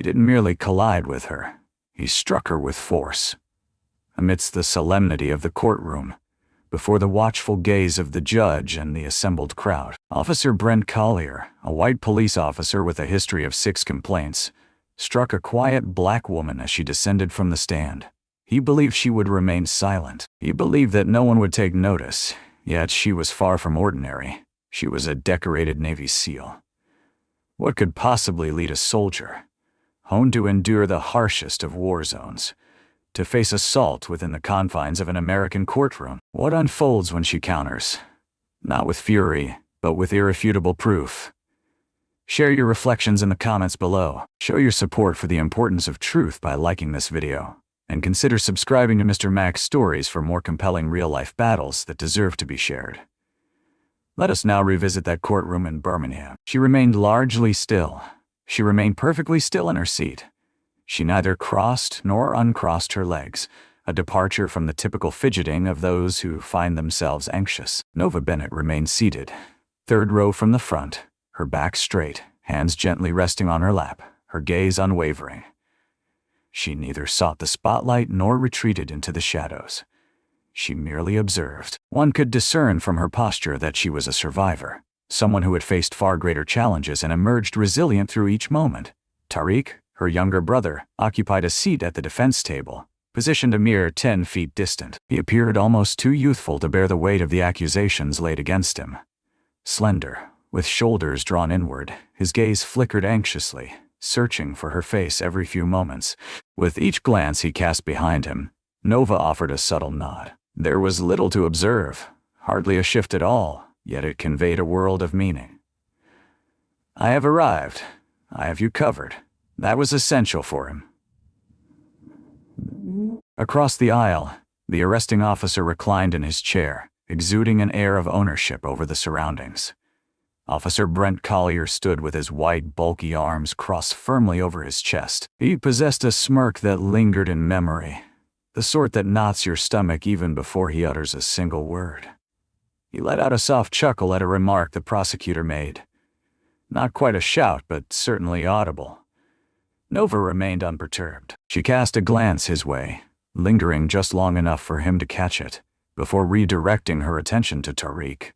didn't merely collide with her, he struck her with force. Amidst the solemnity of the courtroom, before the watchful gaze of the judge and the assembled crowd, Officer Brent Collier, a white police officer with a history of 6 complaints, struck a quiet black woman as she descended from the stand. He believed she would remain silent. He believed that no one would take notice, yet she was far from ordinary. She was a decorated Navy SEAL. What could possibly lead a soldier, honed to endure the harshest of war zones, to face assault within the confines of an American courtroom? What unfolds when she counters? Not with fury, but with irrefutable proof. Share your reflections in the comments below. Show your support for the importance of truth by liking this video. And consider subscribing to Mr. Mac's Stories for more compelling real-life battles that deserve to be shared. Let us now revisit that courtroom in Birmingham. She remained largely still. She remained perfectly still in her seat. She neither crossed nor uncrossed her legs, a departure from the typical fidgeting of those who find themselves anxious. Nova Bennett remained seated, 3rd row from the front, her back straight, hands gently resting on her lap, her gaze unwavering. She neither sought the spotlight nor retreated into the shadows. She merely observed. One could discern from her posture that she was a survivor, someone who had faced far greater challenges and emerged resilient through each moment. Tariq, her younger brother, occupied a seat at the defense table, positioned a mere 10 feet distant. He appeared almost too youthful to bear the weight of the accusations laid against him. Slender, with shoulders drawn inward, his gaze flickered anxiously, searching for her face every few moments. With each glance he cast behind him, Nova offered a subtle nod. There was little to observe, hardly a shift at all, yet it conveyed a world of meaning. "I have arrived. I have you covered." That was essential for him. Across the aisle, the arresting officer reclined in his chair, exuding an air of ownership over the surroundings. Officer Brent Collier stood with his white, bulky arms crossed firmly over his chest. He possessed a smirk that lingered in memory, the sort that knots your stomach even before he utters a single word. He let out a soft chuckle at a remark the prosecutor made. Not quite a shout, but certainly audible. Nova remained unperturbed. She cast a glance his way, lingering just long enough for him to catch it, before redirecting her attention to Tariq.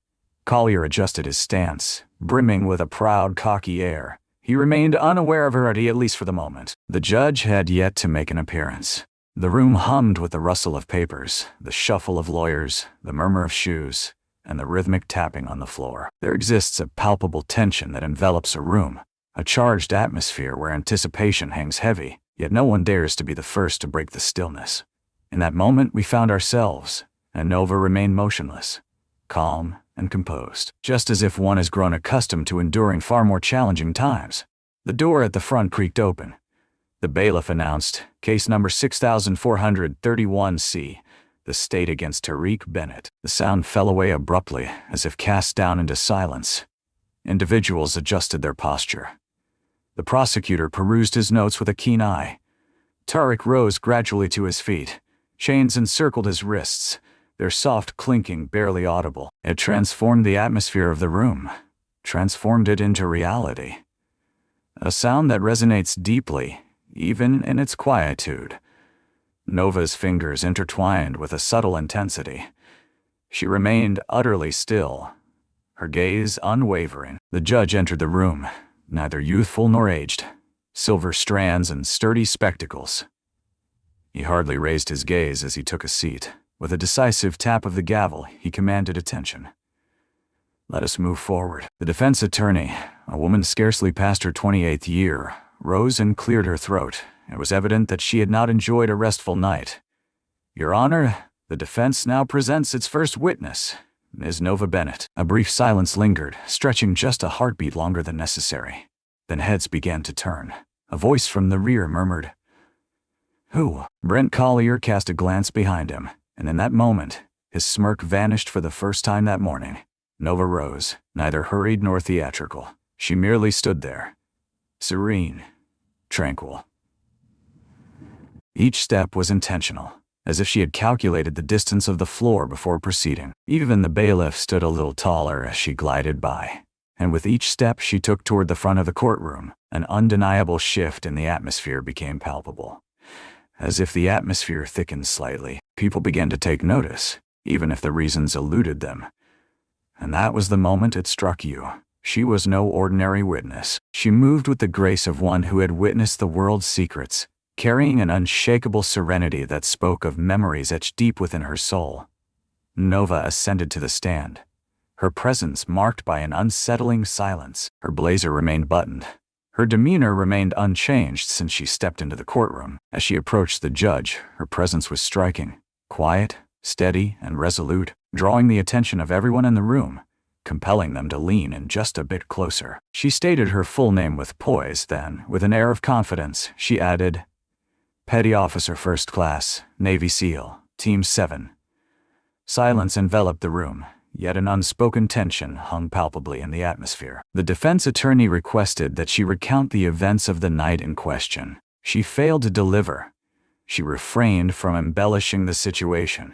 Collier adjusted his stance, brimming with a proud, cocky air. He remained unaware of her, at least for the moment. The judge had yet to make an appearance. The room hummed with the rustle of papers, the shuffle of lawyers, the murmur of shoes, and the rhythmic tapping on the floor. There exists a palpable tension that envelops a room, a charged atmosphere where anticipation hangs heavy, yet no one dares to be the first to break the stillness. In that moment we found ourselves, and Nova remained motionless, calm and composed, just as if one has grown accustomed to enduring far more challenging times. The door at the front creaked open. The bailiff announced, "Case number 6431C, the state against Tariq Bennett." The sound fell away abruptly, as if cast down into silence. Individuals adjusted their posture. The prosecutor perused his notes with a keen eye. Tariq rose gradually to his feet. Chains encircled his wrists, their soft clinking barely audible. It transformed the atmosphere of the room, transformed it into reality. A sound that resonates deeply, even in its quietude. Nova's fingers intertwined with a subtle intensity. She remained utterly still, her gaze unwavering. The judge entered the room, neither youthful nor aged, silver strands and sturdy spectacles. He hardly raised his gaze as he took a seat. With a decisive tap of the gavel, he commanded attention. "Let us move forward." The defense attorney, a woman scarcely past her 28th year, rose and cleared her throat. It was evident that she had not enjoyed a restful night. "Your Honor, the defense now presents its first witness, Ms. Nova Bennett." A brief silence lingered, stretching just a heartbeat longer than necessary. Then heads began to turn. A voice from the rear murmured, "Who?" Brent Collier cast a glance behind him, and in that moment, his smirk vanished for the first time that morning. Nova rose, neither hurried nor theatrical. She merely stood there, serene, tranquil. Each step was intentional, as if she had calculated the distance of the floor before proceeding. Even the bailiff stood a little taller as she glided by, and with each step she took toward the front of the courtroom, an undeniable shift in the atmosphere became palpable. As if the atmosphere thickened slightly, people began to take notice, even if the reasons eluded them. And that was the moment it struck you. She was no ordinary witness. She moved with the grace of one who had witnessed the world's secrets, carrying an unshakable serenity that spoke of memories etched deep within her soul. Nova ascended to the stand, her presence marked by an unsettling silence. Her blazer remained buttoned. Her demeanor remained unchanged since she stepped into the courtroom. As she approached the judge, her presence was striking, quiet, steady, and resolute, drawing the attention of everyone in the room, compelling them to lean in just a bit closer. She stated her full name with poise, then, with an air of confidence, she added, "Petty Officer First Class, Navy SEAL, Team 7. Silence enveloped the room, yet an unspoken tension hung palpably in the atmosphere. The defense attorney requested that she recount the events of the night in question. She failed to deliver. She refrained from embellishing the situation.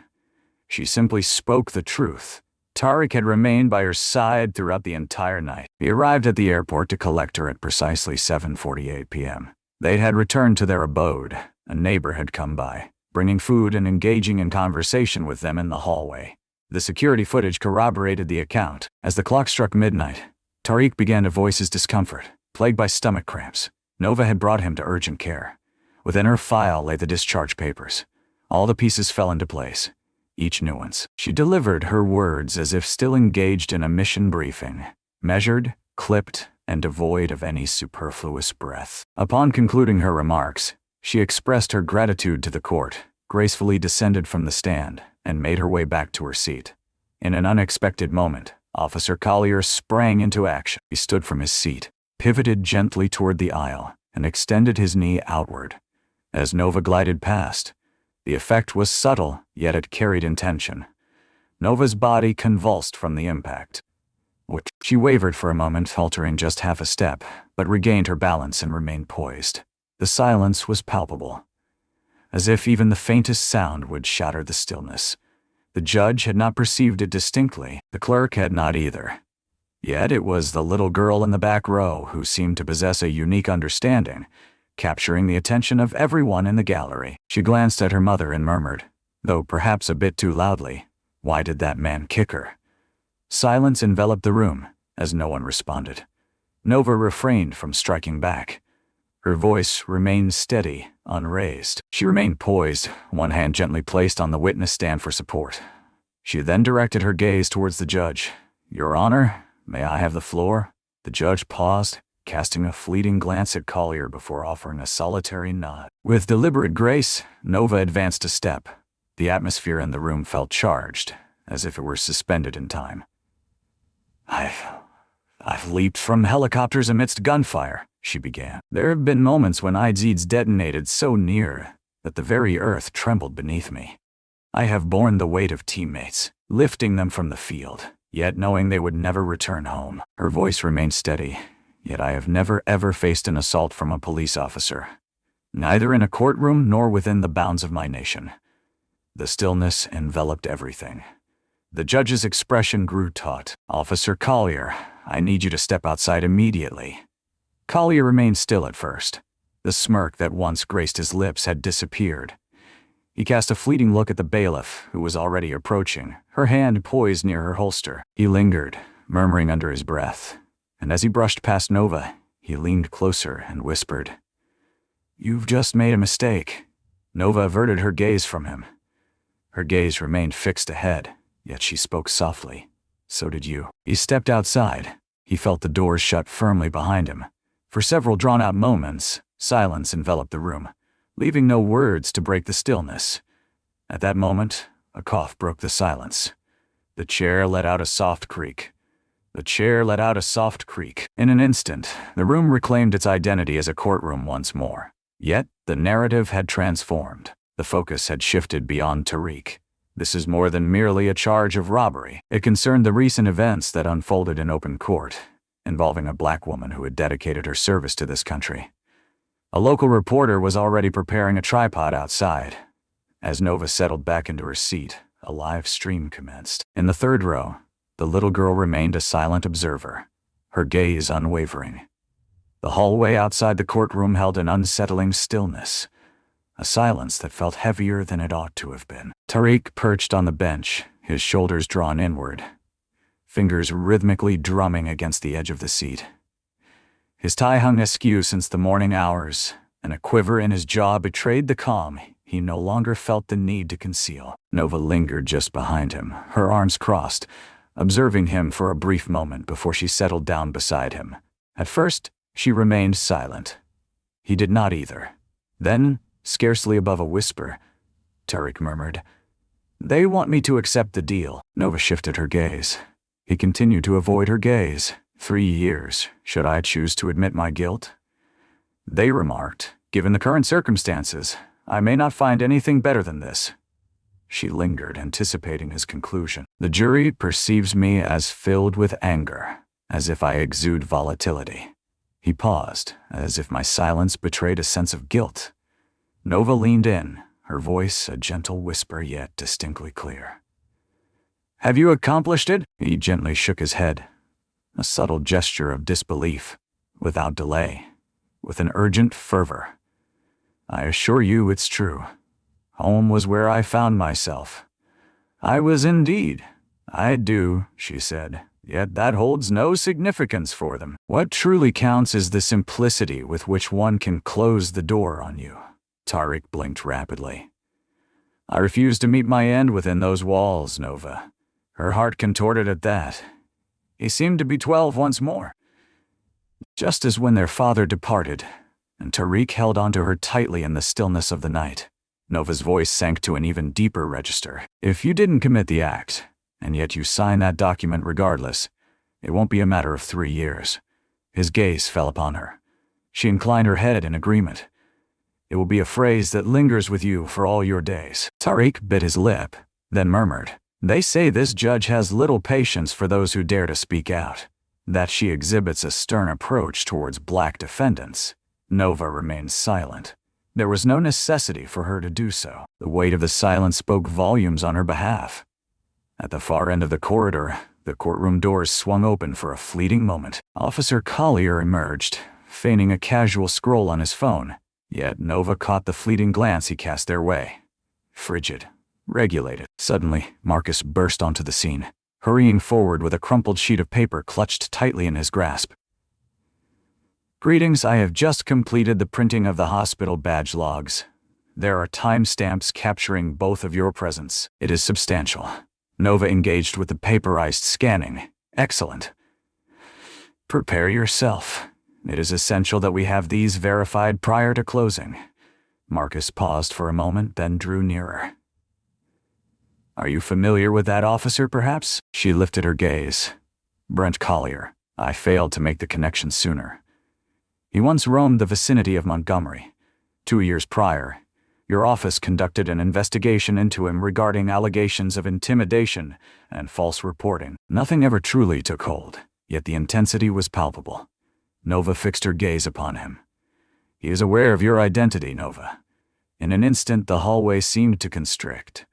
She simply spoke the truth. Tariq had remained by her side throughout the entire night. He arrived at the airport to collect her at precisely 7:48 p.m. They had returned to their abode. A neighbor had come by, bringing food and engaging in conversation with them in the hallway. The security footage corroborated the account. As the clock struck midnight, Tariq began to voice his discomfort, plagued by stomach cramps. Nova had brought him to urgent care. Within her file lay the discharge papers. All the pieces fell into place, each nuance. She delivered her words as if still engaged in a mission briefing, measured, clipped, and devoid of any superfluous breath. Upon concluding her remarks, she expressed her gratitude to the court, gracefully descended from the stand, and made her way back to her seat. In an unexpected moment, Officer Collier sprang into action. He stood from his seat, pivoted gently toward the aisle, and extended his knee outward. As Nova glided past, the effect was subtle, yet it carried intention. Nova's body convulsed from the impact. She wavered for a moment, faltering just half a step, but regained her balance and remained poised. The silence was palpable, as if even the faintest sound would shatter the stillness. The judge had not perceived it distinctly. The clerk had not either. Yet it was the little girl in the back row who seemed to possess a unique understanding, capturing the attention of everyone in the gallery. She glanced at her mother and murmured, though perhaps a bit too loudly, "Why did that man kick her?" Silence enveloped the room, as no one responded. Nova refrained from striking back. Her voice remained steady, unraised. She remained poised, one hand gently placed on the witness stand for support. She then directed her gaze towards the judge. "Your Honor, may I have the floor?" The judge paused, casting a fleeting glance at Collier before offering a solitary nod. With deliberate grace, Nova advanced a step. The atmosphere in the room felt charged, as if it were suspended in time. I've leaped from helicopters amidst gunfire," she began. "There have been moments when IEDs detonated so near that the very earth trembled beneath me. I have borne the weight of teammates, lifting them from the field, yet knowing they would never return home." Her voice remained steady, "Yet I have never ever faced an assault from a police officer, neither in a courtroom nor within the bounds of my nation." The stillness enveloped everything. The judge's expression grew taut. "Officer Collier, I need you to step outside immediately." Collier remained still at first. The smirk that once graced his lips had disappeared. He cast a fleeting look at the bailiff, who was already approaching, her hand poised near her holster. He lingered, murmuring under his breath, and as he brushed past Nova, he leaned closer and whispered, "You've just made a mistake." Nova averted her gaze from him. Her gaze remained fixed ahead, yet she spoke softly. "So did you." He stepped outside. He felt the doors shut firmly behind him. For several drawn-out moments, silence enveloped the room, leaving no words to break the stillness. At that moment, a cough broke the silence. The chair let out a soft creak. In an instant, the room reclaimed its identity as a courtroom once more. Yet, the narrative had transformed. The focus had shifted beyond Tariq. This is more than merely a charge of robbery. It concerned the recent events that unfolded in open court, involving a black woman who had dedicated her service to this country. A local reporter was already preparing a tripod outside. As Nova settled back into her seat, a live stream commenced. In the third row, the little girl remained a silent observer, her gaze unwavering. The hallway outside the courtroom held an unsettling stillness, a silence that felt heavier than it ought to have been. Tariq perched on the bench, his shoulders drawn inward, fingers rhythmically drumming against the edge of the seat. His tie hung askew since the morning hours, and a quiver in his jaw betrayed the calm he no longer felt the need to conceal. Nova lingered just behind him, her arms crossed, observing him for a brief moment before she settled down beside him. At first, she remained silent. He did not either. Then, scarcely above a whisper, Tariq murmured, "They want me to accept the deal." Nova shifted her gaze. He continued to avoid her gaze. 3 years, should I choose to admit my guilt? They remarked, "Given the current circumstances, I may not find anything better than this." She lingered, anticipating his conclusion. "The jury perceives me as filled with anger, as if I exude volatility." He paused, as if my silence betrayed a sense of guilt. Nova leaned in, her voice a gentle whisper yet distinctly clear. "Have you accomplished it?" He gently shook his head, a subtle gesture of disbelief, without delay, with an urgent fervor. "I assure you it's true. Home was where I found myself." "I was indeed." "I do," she said, "yet that holds no significance for them. What truly counts is the simplicity with which one can close the door on you." Tariq blinked rapidly. "I refuse to meet my end within those walls, Nova." Her heart contorted at that. He seemed to be 12 once more. Just as when their father departed, and Tariq held onto her tightly in the stillness of the night, Nova's voice sank to an even deeper register. "If you didn't commit the act, and yet you sign that document regardless, it won't be a matter of 3 years. His gaze fell upon her. She inclined her head in agreement. "It will be a phrase that lingers with you for all your days." Tariq bit his lip, then murmured, "They say this judge has little patience for those who dare to speak out, that she exhibits a stern approach towards black defendants." Nova remained silent. There was no necessity for her to do so. The weight of the silence spoke volumes on her behalf. At the far end of the corridor, the courtroom doors swung open for a fleeting moment. Officer Collier emerged, feigning a casual scroll on his phone, yet Nova caught the fleeting glance he cast their way. Frigid, regulated. Suddenly, Marcus burst onto the scene, hurrying forward with a crumpled sheet of paper clutched tightly in his grasp. "Greetings, I have just completed the printing of the hospital badge logs. There are timestamps capturing both of your presence. It is substantial." Nova engaged with the paperized scanning. "Excellent. Prepare yourself. It is essential that we have these verified prior to closing." Marcus paused for a moment, then drew nearer. "Are you familiar with that officer, perhaps?" She lifted her gaze. "Brent Collier. I failed to make the connection sooner. He once roamed the vicinity of Montgomery. 2 years prior, your office conducted an investigation into him regarding allegations of intimidation and false reporting. Nothing ever truly took hold, yet the intensity was palpable." Nova fixed her gaze upon him. "He is aware of your identity, Nova." In an instant, the hallway seemed to constrict.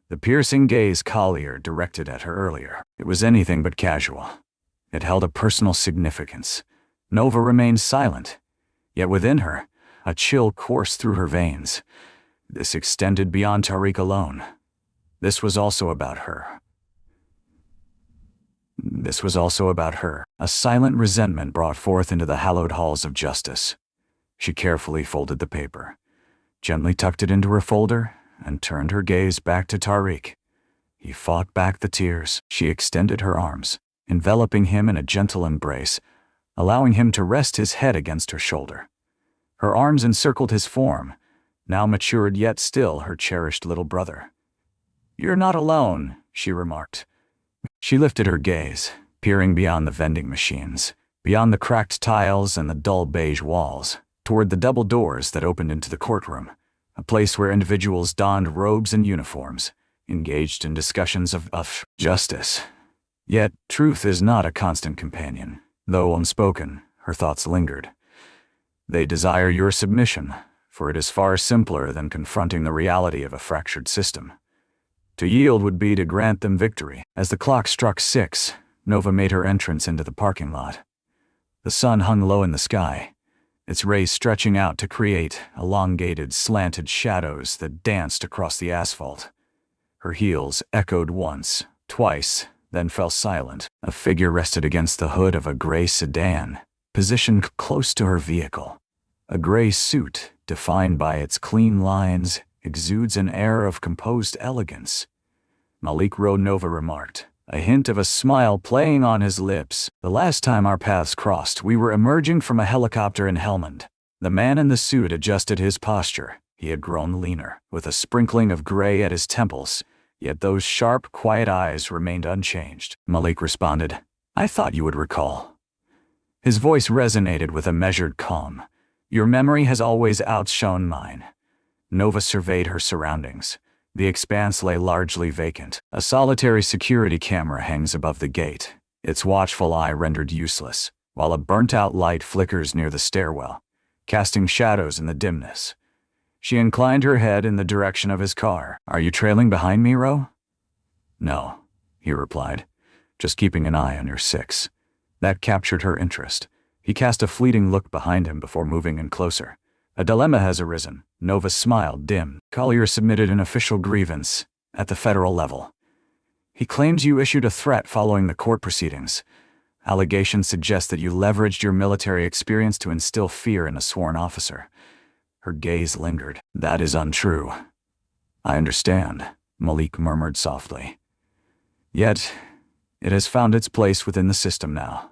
The piercing gaze Collier directed at her earlier, it was anything but casual. It held a personal significance. Nova remained silent, yet within her, a chill coursed through her veins. This extended beyond Tariq alone. This was also about her. A silent resentment brought forth into the hallowed halls of justice. She carefully folded the paper, gently tucked it into her folder, and turned her gaze back to Tariq. He fought back the tears. She extended her arms, enveloping him in a gentle embrace, allowing him to rest his head against her shoulder. Her arms encircled his form, now matured yet still her cherished little brother. "You're not alone," she remarked. She lifted her gaze, peering beyond the vending machines, beyond the cracked tiles and the dull beige walls, toward the double doors that opened into the courtroom, a place where individuals donned robes and uniforms, engaged in discussions of justice. Yet truth is not a constant companion. Though unspoken, her thoughts lingered. They desire your submission, for it is far simpler than confronting the reality of a fractured system. To yield would be to grant them victory. As the clock struck 6, Nova made her entrance into the parking lot. The sun hung low in the sky, its rays stretching out to create elongated, slanted shadows that danced across the asphalt. Her heels echoed once, twice, then fell silent. A figure rested against the hood of a gray sedan, positioned close to her vehicle. A gray suit, defined by its clean lines, exudes an air of composed elegance. Malik Nova remarked, a hint of a smile playing on his lips. The last time our paths crossed, we were emerging from a helicopter in Helmand. The man in the suit adjusted his posture. He had grown leaner, with a sprinkling of gray at his temples, yet those sharp, quiet eyes remained unchanged. Malik responded, I thought you would recall. His voice resonated with a measured calm. Your memory has always outshone mine. Nova surveyed her surroundings. The expanse lay largely vacant. A solitary security camera hangs above the gate, its watchful eye rendered useless, while a burnt-out light flickers near the stairwell, casting shadows in the dimness. She inclined her head in the direction of his car. Are you trailing behind me, Ro? No, he replied, just keeping an eye on your six. That captured her interest. He cast a fleeting look behind him before moving in closer. A dilemma has arisen. Nova's smile dimmed. Collier submitted an official grievance at the federal level. He claims you issued a threat following the court proceedings. Allegations suggest that you leveraged your military experience to instill fear in a sworn officer. Her gaze lingered. That is untrue. I understand, Malik murmured softly. Yet, it has found its place within the system now.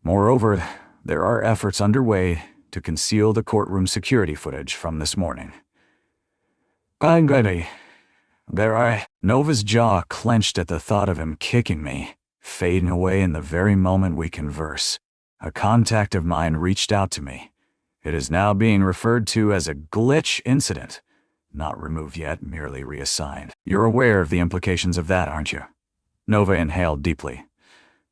Moreover, there are efforts underway to conceal the courtroom security footage from this morning. I'm ready. Nova's jaw clenched at the thought of him kicking me, fading away in the very moment we converse. A contact of mine reached out to me. It is now being referred to as a glitch incident. Not removed yet, merely reassigned. You're aware of the implications of that, aren't you? Nova inhaled deeply,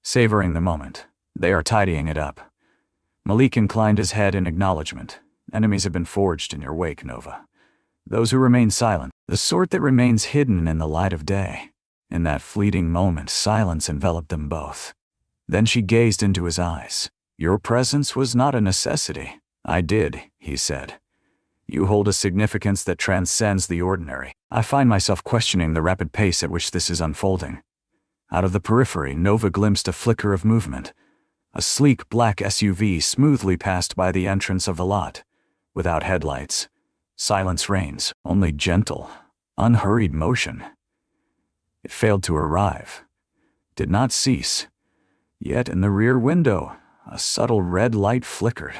savoring the moment. They are tidying it up. Malik inclined his head in acknowledgement. Enemies have been forged in your wake, Nova. Those who remain silent, the sort that remains hidden in the light of day. In that fleeting moment, silence enveloped them both. Then she gazed into his eyes. Your presence was not a necessity. I did, he said. You hold a significance that transcends the ordinary. I find myself questioning the rapid pace at which this is unfolding. Out of the periphery, Nova glimpsed a flicker of movement. A sleek black SUV smoothly passed by the entrance of the lot, without headlights. Silence reigns, only gentle, unhurried motion. It failed to arrive, did not cease. Yet in the rear window, a subtle red light flickered.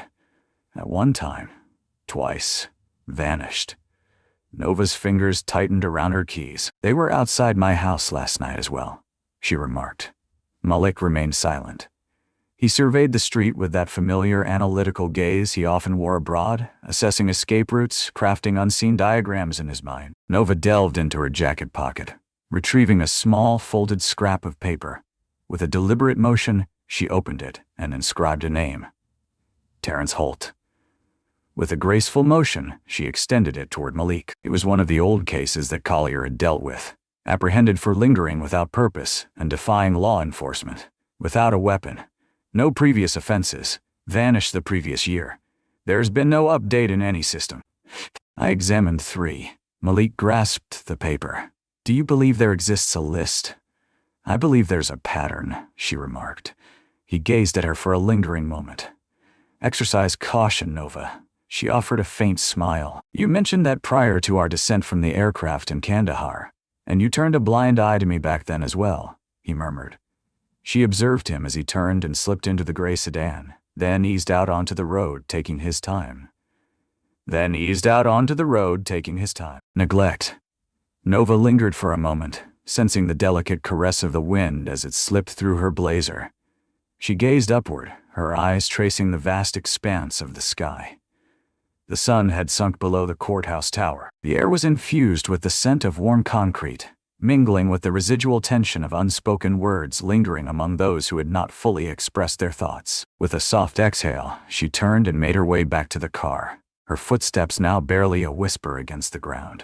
At one time, twice, vanished. Nova's fingers tightened around her keys. They were outside my house last night as well, she remarked. Malik remained silent. He surveyed the street with that familiar analytical gaze he often wore abroad, assessing escape routes, crafting unseen diagrams in his mind. Nova delved into her jacket pocket, retrieving a small, folded scrap of paper. With a deliberate motion, she opened it and inscribed a name. Terrence Holt. With a graceful motion, she extended it toward Malik. It was one of the old cases that Collier had dealt with, apprehended for lingering without purpose and defying law enforcement, without a weapon. No previous offenses, vanished the previous year. There's been no update in any system. I examined 3. Malik grasped the paper. Do you believe there exists a list? I believe there's a pattern, she remarked. He gazed at her for a lingering moment. Exercise caution, Nova. She offered a faint smile. You mentioned that prior to our descent from the aircraft in Kandahar, and you turned a blind eye to me back then as well, he murmured. She observed him as he turned and slipped into the gray sedan, then eased out onto the road, taking his time. Neglect. Nova lingered for a moment, sensing the delicate caress of the wind as it slipped through her blazer. She gazed upward, her eyes tracing the vast expanse of the sky. The sun had sunk below the courthouse tower. The air was infused with the scent of warm concrete, mingling with the residual tension of unspoken words lingering among those who had not fully expressed their thoughts. With a soft exhale, she turned and made her way back to the car, her footsteps now barely a whisper against the ground.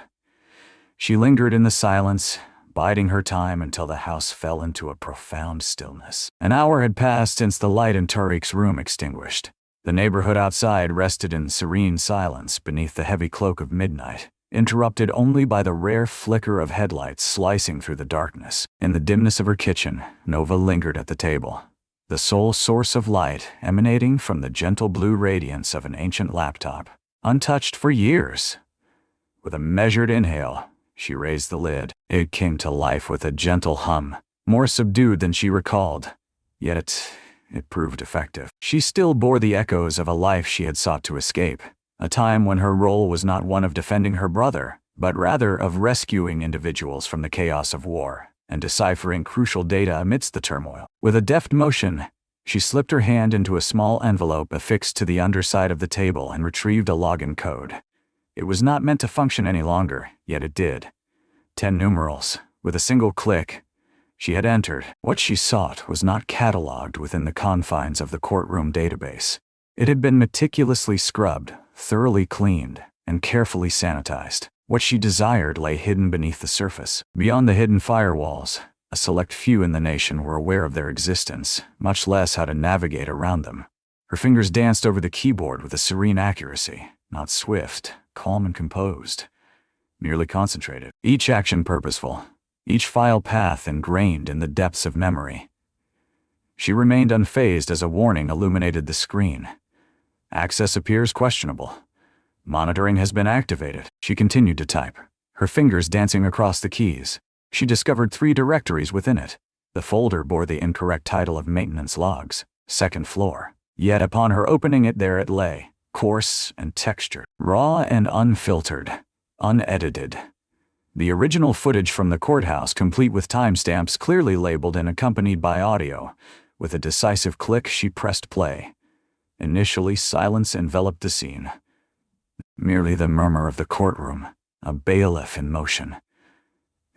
She lingered in the silence, biding her time until the house fell into a profound stillness. An hour had passed since the light in Tariq's room extinguished. The neighborhood outside rested in serene silence beneath the heavy cloak of midnight, interrupted only by the rare flicker of headlights slicing through the darkness. In the dimness of her kitchen, Nova lingered at the table, the sole source of light emanating from the gentle blue radiance of an ancient laptop, untouched for years. With a measured inhale, she raised the lid. It came to life with a gentle hum, more subdued than she recalled, yet it proved effective. She still bore the echoes of a life she had sought to escape, a time when her role was not one of defending her brother, but rather of rescuing individuals from the chaos of war and deciphering crucial data amidst the turmoil. With a deft motion, she slipped her hand into a small envelope affixed to the underside of the table and retrieved a login code. It was not meant to function any longer, yet it did. 10 numerals. With a single click, she had entered. What she sought was not cataloged within the confines of the courtroom database. It had been meticulously scrubbed, thoroughly cleaned, and carefully sanitized. What she desired lay hidden beneath the surface. Beyond the hidden firewalls, a select few in the nation were aware of their existence, much less how to navigate around them. Her fingers danced over the keyboard with a serene accuracy, not swift, calm and composed, merely concentrated. Each action purposeful, each file path ingrained in the depths of memory. She remained unfazed as a warning illuminated the screen. Access appears questionable. Monitoring has been activated. She continued to type, her fingers dancing across the keys. She discovered 3 directories within it. The folder bore the incorrect title of Maintenance Logs, 2nd floor. Yet upon her opening it, there it lay, coarse and textured, raw and unfiltered, unedited. The original footage from the courthouse, complete with timestamps clearly labeled and accompanied by audio. With a decisive click, she pressed play. Initially, silence enveloped the scene. Merely the murmur of the courtroom, a bailiff in motion.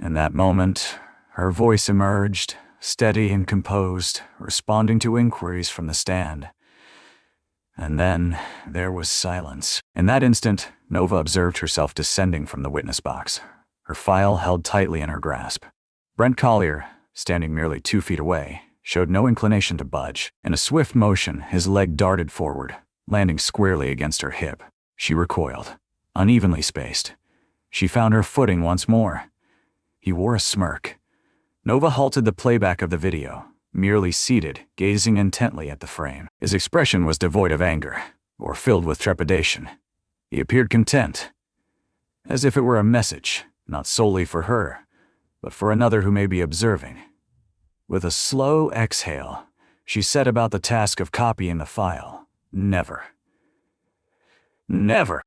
In that moment, her voice emerged, steady and composed, responding to inquiries from the stand. And then there was silence. In that instant, Nova observed herself descending from the witness box, her file held tightly in her grasp. Brent Collier, standing merely 2 feet away, showed no inclination to budge. In a swift motion, his leg darted forward, landing squarely against her hip. She recoiled, unevenly spaced. She found her footing once more. He wore a smirk. Nova halted the playback of the video, merely seated, gazing intently at the frame. His expression was devoid of anger, or filled with trepidation. He appeared content, as if it were a message, not solely for her, but for another who may be observing. With a slow exhale, she set about the task of copying the file. Never.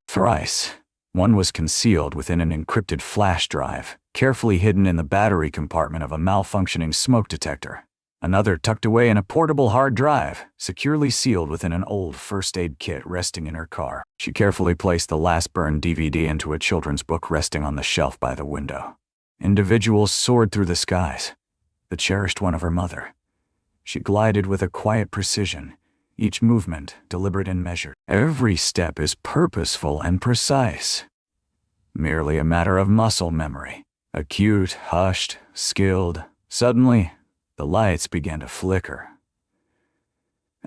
Thrice. One was concealed within an encrypted flash drive, carefully hidden in the battery compartment of a malfunctioning smoke detector. Another tucked away in a portable hard drive, securely sealed within an old first aid kit resting in her car. She carefully placed the last burned DVD into a children's book resting on the shelf by the window. Individuals soared through the skies, the cherished one of her mother. She glided with a quiet precision, each movement deliberate and measured. Every step is purposeful and precise. Merely a matter of muscle memory. Acute, hushed, skilled. Suddenly, the lights began to flicker.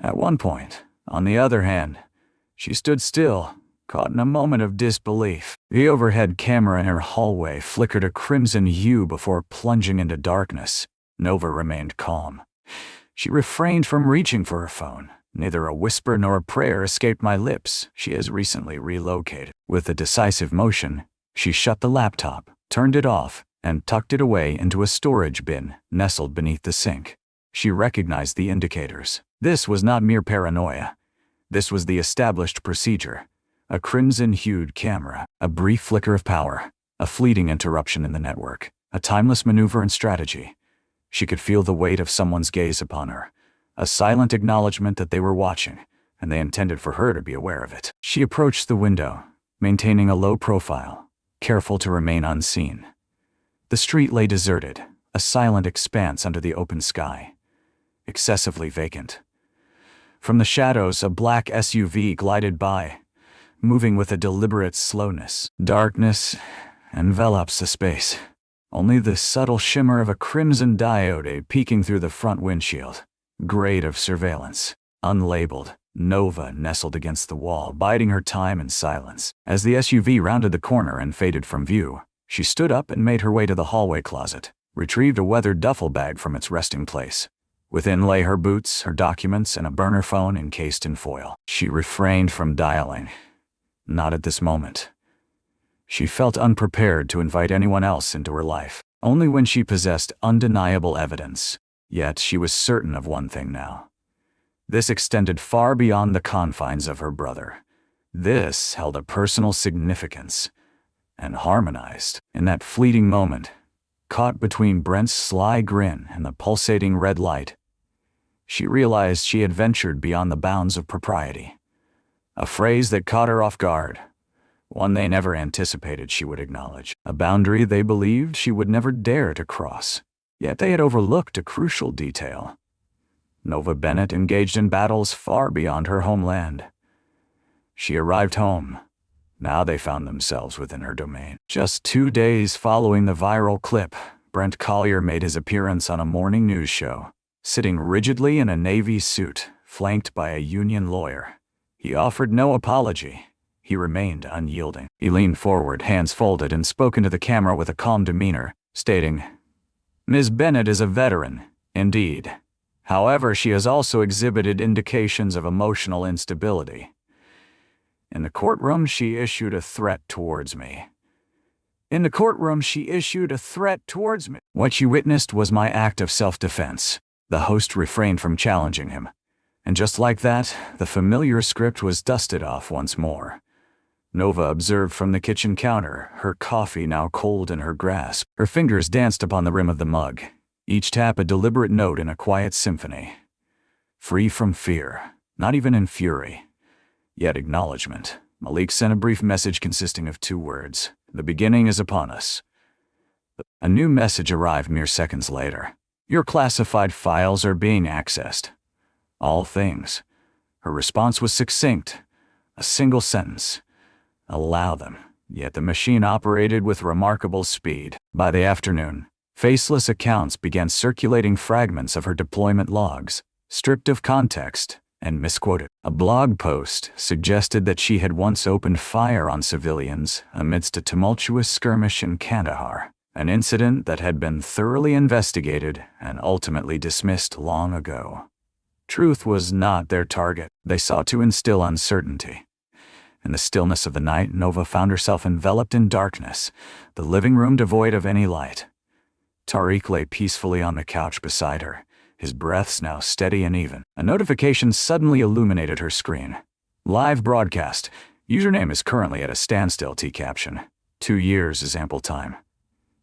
At one point, on the other hand, she stood still, caught in a moment of disbelief. The overhead camera in her hallway flickered a crimson hue before plunging into darkness. Nova remained calm. She refrained from reaching for her phone. Neither a whisper nor a prayer escaped my lips. She has recently relocated. With a decisive motion, she shut the laptop, turned it off, and tucked it away into a storage bin nestled beneath the sink. She recognized the indicators. This was not mere paranoia. This was the established procedure. A crimson-hued camera, a brief flicker of power, a fleeting interruption in the network, a timeless maneuver and strategy. She could feel the weight of someone's gaze upon her, a silent acknowledgement that they were watching, and they intended for her to be aware of it. She approached the window, maintaining a low profile, careful to remain unseen. The street lay deserted, a silent expanse under the open sky, excessively vacant. From the shadows, a black SUV glided by, moving with a deliberate slowness. Darkness envelops the space. only the subtle shimmer of a crimson diode peeking through the front windshield. Grade of surveillance. Unlabeled. Nova nestled against the wall, biding her time in silence. As the SUV rounded the corner and faded from view, she stood up and made her way to the hallway closet, retrieved a weathered duffel bag from its resting place. Within lay her boots, her documents, and a burner phone encased in foil. She refrained from dialing. Not at this moment. She felt unprepared to invite anyone else into her life. Only when she possessed undeniable evidence. Yet she was certain of one thing now. This extended far beyond the confines of her brother. This held a personal significance, and harmonized. In that fleeting moment, caught between Brent's sly grin and the pulsating red light, she realized she had ventured beyond the bounds of propriety. A phrase that caught her off guard. One they never anticipated she would acknowledge. A boundary they believed she would never dare to cross. Yet they had overlooked a crucial detail. Nova Bennett engaged in battles far beyond her homeland. She arrived home. Now they found themselves within her domain. Just 2 days following the viral clip, Brent Collier made his appearance on a morning news show, sitting rigidly in a navy suit, flanked by a union lawyer. He offered no apology. He remained unyielding. He leaned forward, hands folded, and spoke into the camera with a calm demeanor, stating, "Ms. Bennett is a veteran, indeed. However, she has also exhibited indications of emotional instability. In the courtroom, she issued a threat towards me. What you witnessed was my act of self-defense." The host refrained from challenging him. And just like that, the familiar script was dusted off once more. Nova observed from the kitchen counter, her coffee now cold in her grasp. Her fingers danced upon the rim of the mug, each tap a deliberate note in a quiet symphony. Free from fear, not even in fury. Yet acknowledgement. Malik sent a brief message consisting of 2 words. "The beginning is upon us." A new message arrived mere seconds later. "Your classified files are being accessed. All things." Her response was succinct. A single sentence. Allow them. Yet the machine operated with remarkable speed. By the afternoon, faceless accounts began circulating fragments of her deployment logs, stripped of context and misquoted. A blog post suggested that she had once opened fire on civilians amidst a tumultuous skirmish in Kandahar, an incident that had been thoroughly investigated and ultimately dismissed long ago. Truth was not their target. They sought to instill uncertainty. In the stillness of the night, Nova found herself enveloped in darkness, the living room devoid of any light. Tariq lay peacefully on the couch beside her, his breaths now steady and even. A notification suddenly illuminated her screen. "Live broadcast. Username is currently at a standstill," T-caption. 2 years is ample time.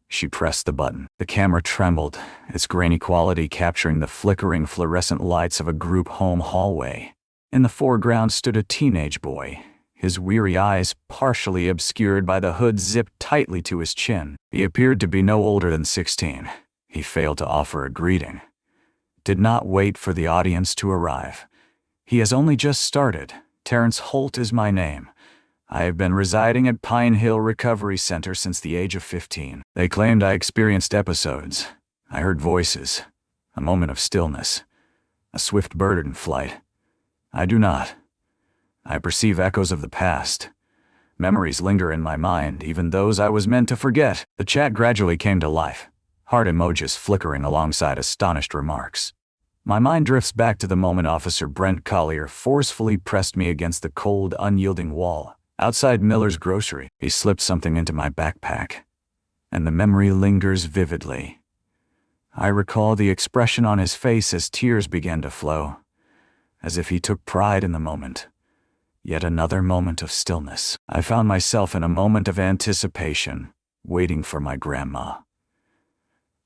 She pressed the button. The camera trembled, its grainy quality capturing the flickering fluorescent lights of a group home hallway. In the foreground stood a teenage boy, his weary eyes partially obscured by the hood zipped tightly to his chin. He appeared to be no older than 16. He failed to offer a greeting. Did not wait for the audience to arrive. "He has only just started. Terrence Holt is my name. I have been residing at Pine Hill Recovery Center since the age of 15. They claimed I experienced episodes. I heard voices. A moment of stillness. A swift bird in flight. I do not. I perceive echoes of the past. Memories linger in my mind, even those I was meant to forget." The chat gradually came to life, heart emojis flickering alongside astonished remarks. My mind drifts back to the moment Officer Brent Collier forcefully pressed me against the cold, unyielding wall outside Miller's grocery. He slipped something into my backpack, and the memory lingers vividly. I recall the expression on his face as tears began to flow, as if he took pride in the moment. Yet another moment of stillness. I found myself in a moment of anticipation, waiting for my grandma.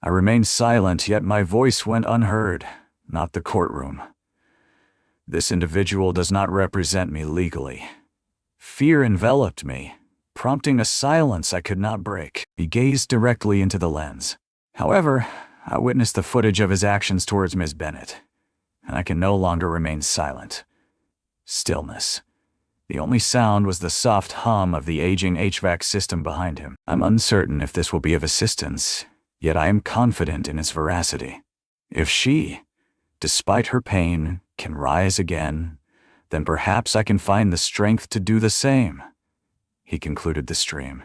I remained silent, yet my voice went unheard, not the courtroom. This individual does not represent me legally. Fear enveloped me, prompting a silence I could not break. He gazed directly into the lens. However, I witnessed the footage of his actions towards Ms. Bennett, and I can no longer remain silent. Stillness. The only sound was the soft hum of the aging HVAC system behind him. I'm uncertain if this will be of assistance, yet I am confident in its veracity. If she, despite her pain, can rise again, then perhaps I can find the strength to do the same." He concluded the stream.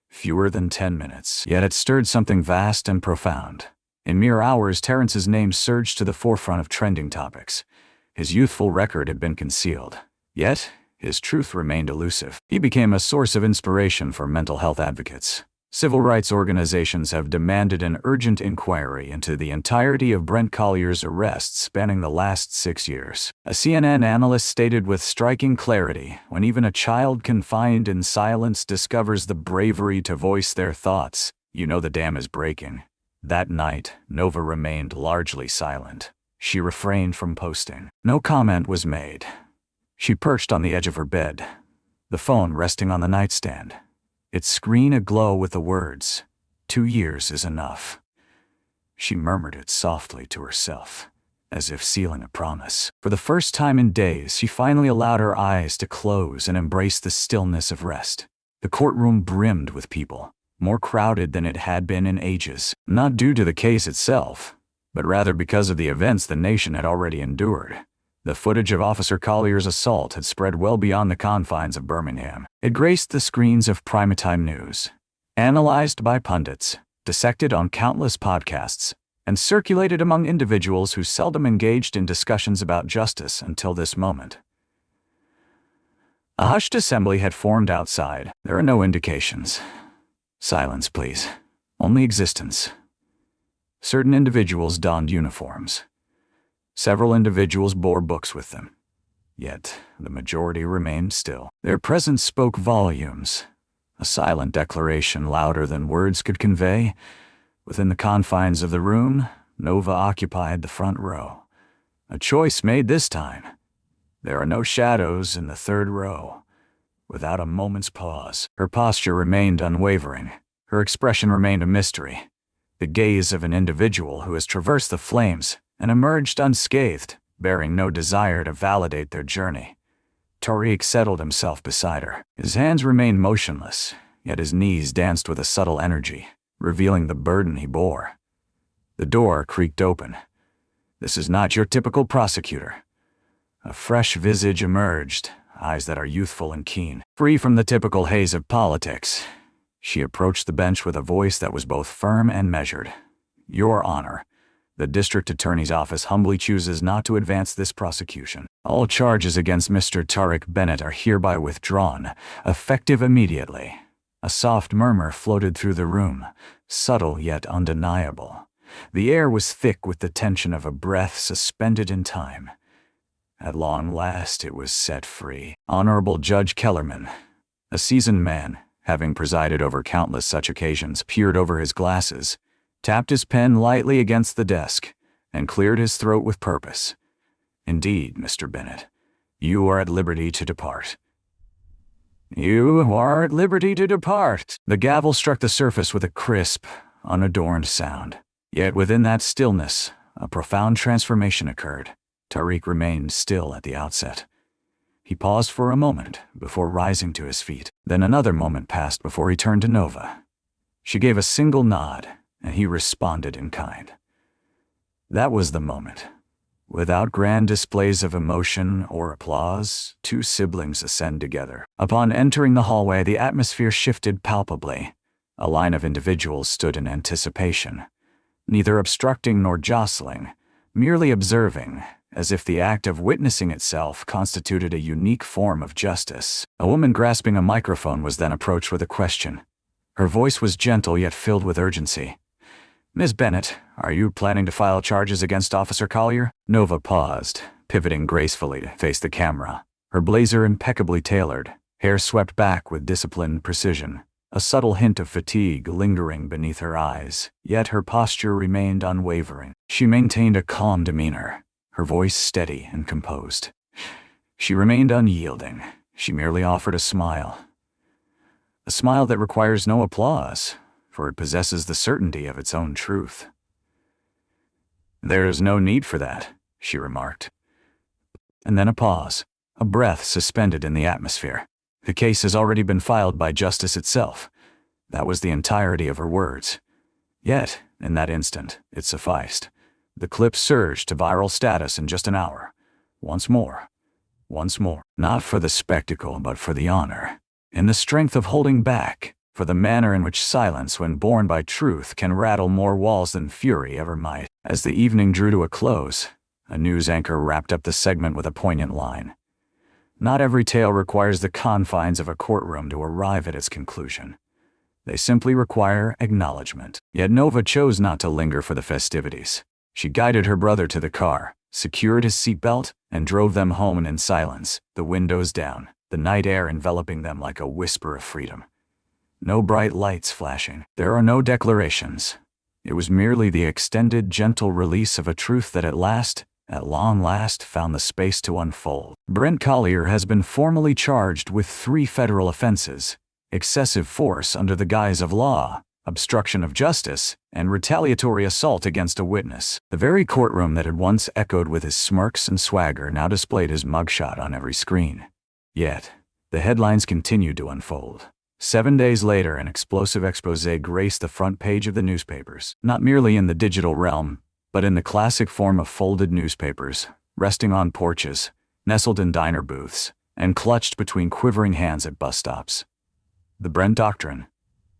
Fewer than 10 minutes, yet it stirred something vast and profound. In mere hours, Terrence's name surged to the forefront of trending topics. His youthful record had been concealed, yet his truth remained elusive. He became a source of inspiration for mental health advocates. Civil rights organizations have demanded an urgent inquiry into the entirety of Brent Collier's arrests spanning the last 6 years. A CNN analyst stated with striking clarity, "When even a child confined in silence discovers the bravery to voice their thoughts, you know the dam is breaking." That night, Nova remained largely silent. She refrained from posting. No comment was made. She perched on the edge of her bed, the phone resting on the nightstand, its screen aglow with the words, "2 years is enough." She murmured it softly to herself, as if sealing a promise. For the first time in days, she finally allowed her eyes to close and embrace the stillness of rest. The courtroom brimmed with people, more crowded than it had been in ages, not due to the case itself, but rather because of the events the nation had already endured. The footage of Officer Collier's assault had spread well beyond the confines of Birmingham. It graced the screens of primetime news, analyzed by pundits, dissected on countless podcasts, and circulated among individuals who seldom engaged in discussions about justice until this moment. A hushed assembly had formed outside. There are no indications. Silence, please. Only existence. Certain individuals donned uniforms. Several individuals bore books with them. Yet, the majority remained still. Their presence spoke volumes, a silent declaration louder than words could convey. Within the confines of the room, Nova occupied the front row. A choice made this time. There are no shadows in the third row. Without a moment's pause, her posture remained unwavering. Her expression remained a mystery. The gaze of an individual who has traversed the flames and emerged unscathed, bearing no desire to validate their journey. Tariq settled himself beside her. His hands remained motionless, yet his knees danced with a subtle energy, revealing the burden he bore. The door creaked open. "This is not your typical prosecutor." A fresh visage emerged, eyes that are youthful and keen. Free from the typical haze of politics, she approached the bench with a voice that was both firm and measured. "Your Honor, the district attorney's office humbly chooses not to advance this prosecution. All charges against Mr. Tariq Bennett are hereby withdrawn, effective immediately." A soft murmur floated through the room, subtle yet undeniable. The air was thick with the tension of a breath suspended in time. At long last it was set free. Honorable Judge Kellerman, a seasoned man, having presided over countless such occasions, peered over his glasses, tapped his pen lightly against the desk, and cleared his throat with purpose. "Indeed, Mr. Bennett, you are at liberty to depart." "You are at liberty to depart." The gavel struck the surface with a crisp, unadorned sound. Yet within that stillness, a profound transformation occurred. Tariq remained still at the outset. He paused for a moment before rising to his feet. Then another moment passed before he turned to Nova. She gave a single nod, and he responded in kind. That was the moment. Without grand displays of emotion or applause, two siblings ascend together. Upon entering the hallway, the atmosphere shifted palpably. A line of individuals stood in anticipation, neither obstructing nor jostling, merely observing, as if the act of witnessing itself constituted a unique form of justice. A woman grasping a microphone was then approached with a question. Her voice was gentle yet filled with urgency. "Ms. Bennett, are you planning to file charges against Officer Collier?" Nova paused, pivoting gracefully to face the camera, her blazer impeccably tailored, hair swept back with disciplined precision, a subtle hint of fatigue lingering beneath her eyes, yet her posture remained unwavering. She maintained a calm demeanor, her voice steady and composed. She remained unyielding. She merely offered a smile. A smile that requires no applause, for it possesses the certainty of its own truth. "There's no need for that," she remarked. And then a pause, a breath suspended in the atmosphere. "The case has already been filed by justice itself." That was the entirety of her words. Yet, In that instant, it sufficed. The clip surged to viral status in just an hour. Once more. Once more. Not for the spectacle, but for the honor. In the strength of holding back. For the manner in which silence, when borne by truth, can rattle more walls than fury ever might. As the evening drew to a close, a news anchor wrapped up the segment with a poignant line. Not every tale requires the confines of a courtroom to arrive at its conclusion. They simply require acknowledgement. Yet Nova chose not to linger for the festivities. She guided her brother to the car, secured his seatbelt, and drove them home in silence, the windows down, the night air enveloping them like a whisper of freedom. No bright lights flashing. There are no declarations. It was merely the extended, gentle release of a truth that at long last, found the space to unfold. Brent Collier has been formally charged with 3 federal offenses: excessive force under the guise of law, obstruction of justice, and retaliatory assault against a witness. The very courtroom that had once echoed with his smirks and swagger now displayed his mugshot on every screen. Yet, the headlines continued to unfold. 7 days later, an explosive exposé graced the front page of the newspapers, not merely in the digital realm, but in the classic form of folded newspapers, resting on porches, nestled in diner booths, and clutched between quivering hands at bus stops. The Brent Doctrine: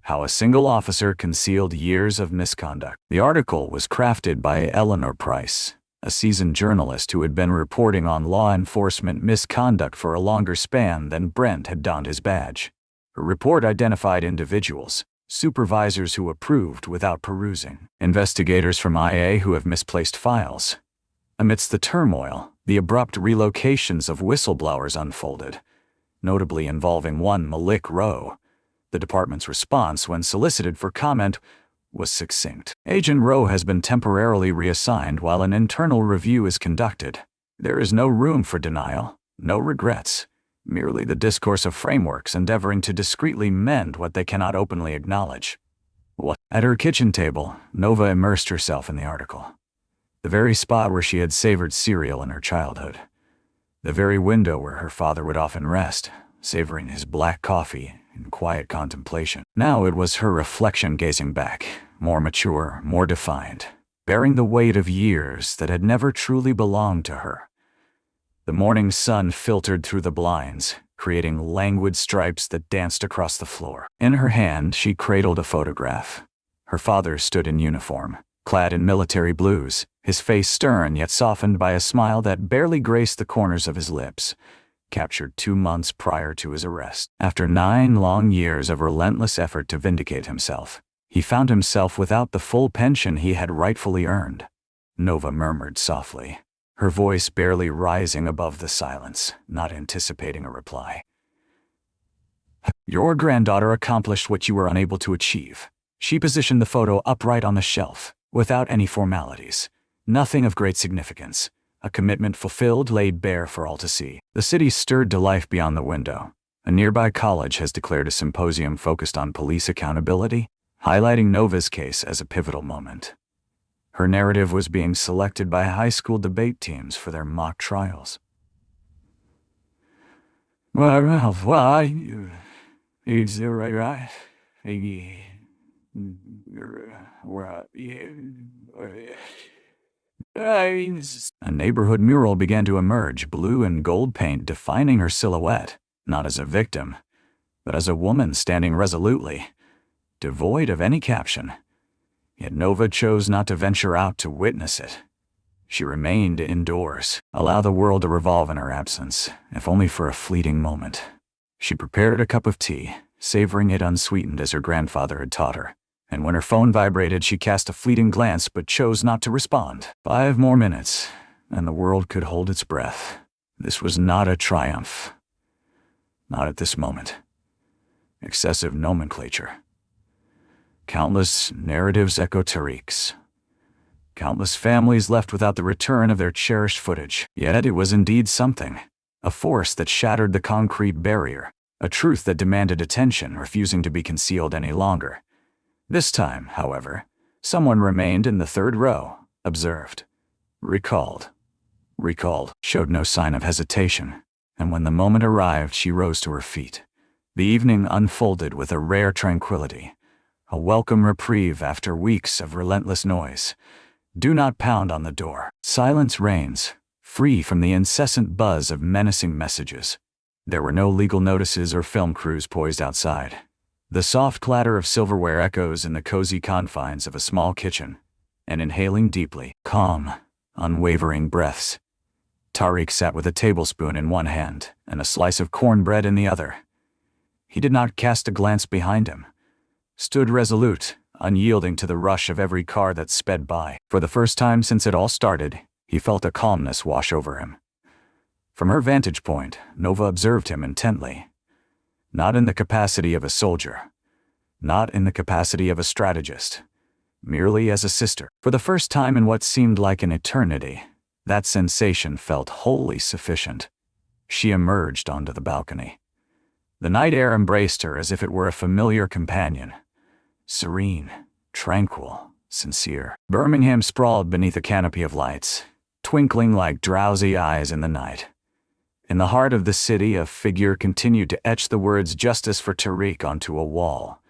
How a Single Officer Concealed Years of Misconduct. The article was crafted by Eleanor Price, a seasoned journalist who had been reporting on law enforcement misconduct for a longer span than Brent had donned his badge. Her report identified individuals, supervisors who approved without perusing, investigators from IA who have misplaced files. Amidst the turmoil, the abrupt relocations of whistleblowers unfolded, notably involving one Malik Rowe. The department's response, when solicited for comment, was succinct. Agent Rowe has been temporarily reassigned while an internal review is conducted. There is no room for denial, no regrets. Merely the discourse of frameworks endeavoring to discreetly mend what they cannot openly acknowledge. At her kitchen table, Nova immersed herself in the article. The very spot where she had savored cereal in her childhood. The very window where her father would often rest, savoring his black coffee in quiet contemplation. Now it was her reflection gazing back, more mature, more defiant, bearing the weight of years that had never truly belonged to her. The morning sun filtered through the blinds, creating languid stripes that danced across the floor. In her hand, she cradled a photograph. Her father stood in uniform, clad in military blues, his face stern yet softened by a smile that barely graced the corners of his lips, captured 2 months prior to his arrest. After 9 long years of relentless effort to vindicate himself, he found himself without the full pension he had rightfully earned. Nova murmured softly, her voice barely rising above the silence, not anticipating a reply. Your granddaughter accomplished what you were unable to achieve. She positioned the photo upright on the shelf, without any formalities. Nothing of great significance. A commitment fulfilled, laid bare for all to see. The city stirred to life beyond the window. A nearby college has declared a symposium focused on police accountability, highlighting Nova's case as a pivotal moment. Her narrative was being selected by high school debate teams for their mock trials. It's right. A neighborhood mural began to emerge, blue and gold paint defining her silhouette, not as a victim, but as a woman standing resolutely, devoid of any caption. Yet Nova chose not to venture out to witness it. She remained indoors, allow the world to revolve in her absence, if only for a fleeting moment. She prepared a cup of tea, savoring it unsweetened as her grandfather had taught her, and when her phone vibrated, she cast a fleeting glance but chose not to respond. 5 more minutes, and the world could hold its breath. This was not a triumph. Not at this moment. Excessive nomenclature. Countless narratives esoteriques. Countless families left without the return of their cherished footage. Yet it was indeed something. A force that shattered the concrete barrier. A truth that demanded attention, refusing to be concealed any longer. This time, however, someone remained in the 3rd row, observed, recalled, showed no sign of hesitation, and when the moment arrived, she rose to her feet. The evening unfolded with a rare tranquility. a welcome reprieve after weeks of relentless noise. Do not pound on the door. Silence reigns, free from the incessant buzz of menacing messages. There were no legal notices or film crews poised outside. The soft clatter of silverware echoes in the cozy confines of a small kitchen, and inhaling deeply, calm, unwavering breaths. Tariq sat with a tablespoon in one hand and a slice of cornbread in the other. He did not cast a glance behind him, stood resolute, unyielding to the rush of every car that sped by. For the first time since it all started, he felt a calmness wash over him. From her vantage point, Nova observed him intently. Not in the capacity of a soldier, not in the capacity of a strategist, merely as a sister. For the first time in what seemed like an eternity, that sensation felt wholly sufficient. She emerged onto the balcony. The night air embraced her as if it were a familiar companion. Serene, tranquil, sincere. Birmingham sprawled beneath a canopy of lights, twinkling like drowsy eyes in the night. In the heart of the city, a figure continued to etch the words "Justice for Tariq" onto a wall,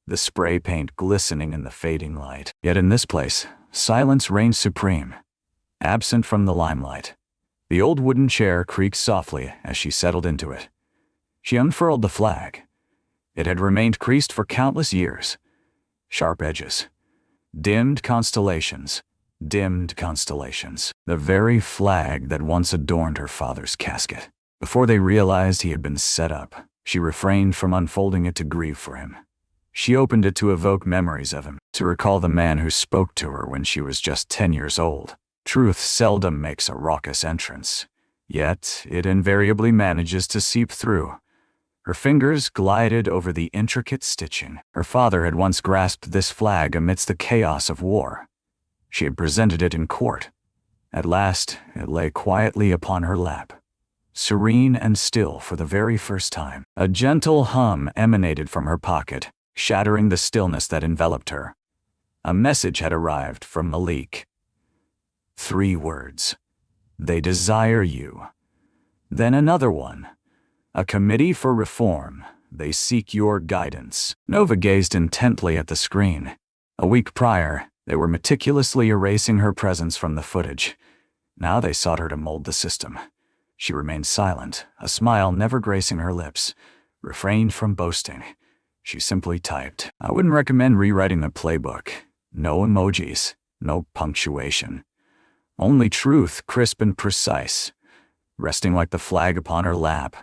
the spray paint glistening in the fading light. Yet in this place, silence reigned supreme, absent from the limelight. The old wooden chair creaked softly as she settled into it. She unfurled the flag. It had remained creased for countless years. Sharp edges. Dimmed constellations. The very flag that once adorned her father's casket. Before they realized he had been set up, she refrained from unfolding it to grieve for him. She opened it to evoke memories of him, to recall the man who spoke to her when she was just 10 years old. Truth seldom makes a raucous entrance, yet it invariably manages to seep through. Her fingers glided over the intricate stitching. Her father had once grasped this flag amidst the chaos of war. She had presented it in court. At last, it lay quietly upon her lap, serene and still for the very first time. A gentle hum emanated from her pocket, shattering the stillness that enveloped her. A message had arrived from Malik. 3 words. They desire you. Then another one. A committee for reform. They seek your guidance. Nova gazed intently at the screen. A week prior, they were meticulously erasing her presence from the footage. Now they sought her to mold the system. She remained silent, a smile never gracing her lips, refrained from boasting. She simply typed. I wouldn't recommend rewriting the playbook. No emojis, no punctuation. Only truth, crisp and precise, resting like the flag upon her lap.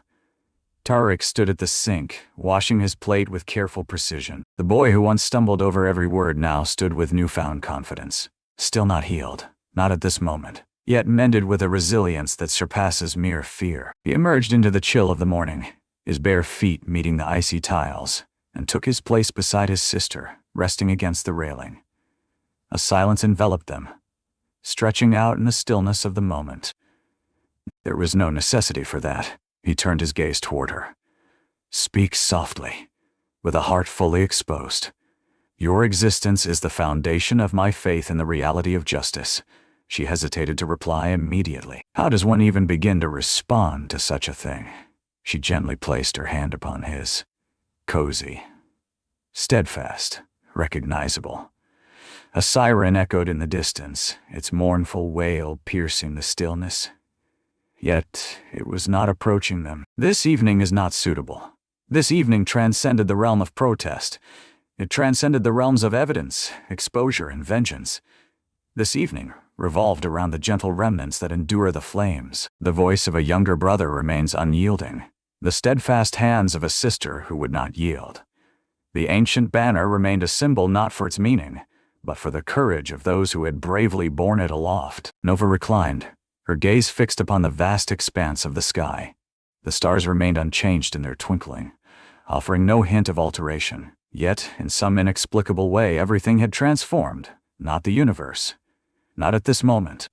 Tariq stood at the sink, washing his plate with careful precision. The boy who once stumbled over every word now stood with newfound confidence. Still not healed, not at this moment, yet mended with a resilience that surpasses mere fear. He emerged into the chill of the morning, his bare feet meeting the icy tiles, and took his place beside his sister, resting against the railing. A silence enveloped them, stretching out in the stillness of the moment. There was no necessity for that. He turned his gaze toward her. Speak softly, with a heart fully exposed. Your existence is the foundation of my faith in the reality of justice. She hesitated to reply immediately. How does one even begin to respond to such a thing? She gently placed her hand upon his. Cozy, steadfast, recognizable. A siren echoed in the distance, its mournful wail piercing the stillness. Yet it was not approaching them. This evening is not suitable. This evening transcended the realm of protest. It transcended the realms of evidence, exposure, and vengeance. This evening revolved around the gentle remnants that endure the flames. The voice of a younger brother remains unyielding, the steadfast hands of a sister who would not yield. The ancient banner remained a symbol not for its meaning, but for the courage of those who had bravely borne it aloft. Nova reclined, her gaze fixed upon the vast expanse of the sky. The stars remained unchanged in their twinkling, offering no hint of alteration. Yet, in some inexplicable way, everything had transformed. Not the universe. Not at this moment.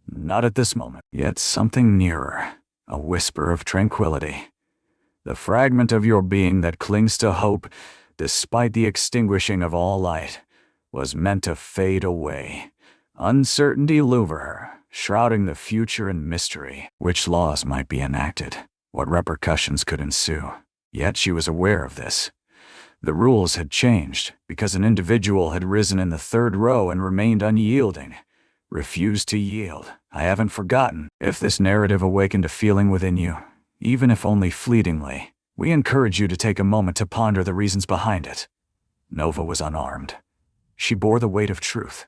Not at this moment. Yet something nearer, a whisper of tranquility. The fragment of your being that clings to hope, despite the extinguishing of all light, was meant to fade away. Uncertainty loomed over her, shrouding the future in mystery. Which laws might be enacted? What repercussions could ensue? Yet she was aware of this. The rules had changed because an individual had risen in the third row and remained unyielding, refused to yield. I haven't forgotten. If this narrative awakened a feeling within you, even if only fleetingly, we encourage you to take a moment to ponder the reasons behind it. Nova was unarmed. She bore the weight of truth.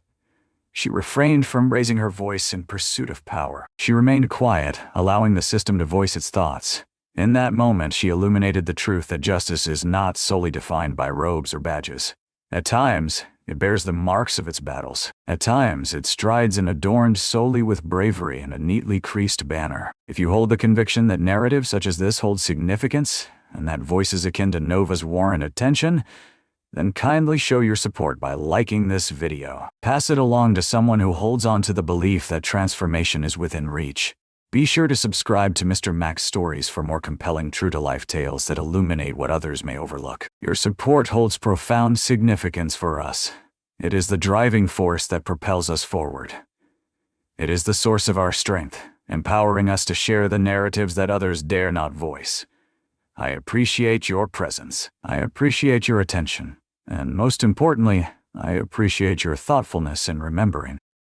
She refrained from raising her voice in pursuit of power. She remained quiet, allowing the system to voice its thoughts. In that moment, she illuminated the truth that justice is not solely defined by robes or badges. At times, it bears the marks of its battles. At times, it strides and adorned solely with bravery and a neatly creased banner. If you hold the conviction that narratives such as this hold significance, and that voices akin to Nova's warrant attention, then kindly show your support by liking this video. Pass it along to someone who holds on to the belief that transformation is within reach. Be sure to subscribe to Mr. Max Stories for more compelling true-to-life tales that illuminate what others may overlook. Your support holds profound significance for us. It is the driving force that propels us forward. It is the source of our strength, empowering us to share the narratives that others dare not voice. I appreciate your presence. I appreciate your attention. And most importantly, I appreciate your thoughtfulness in remembering.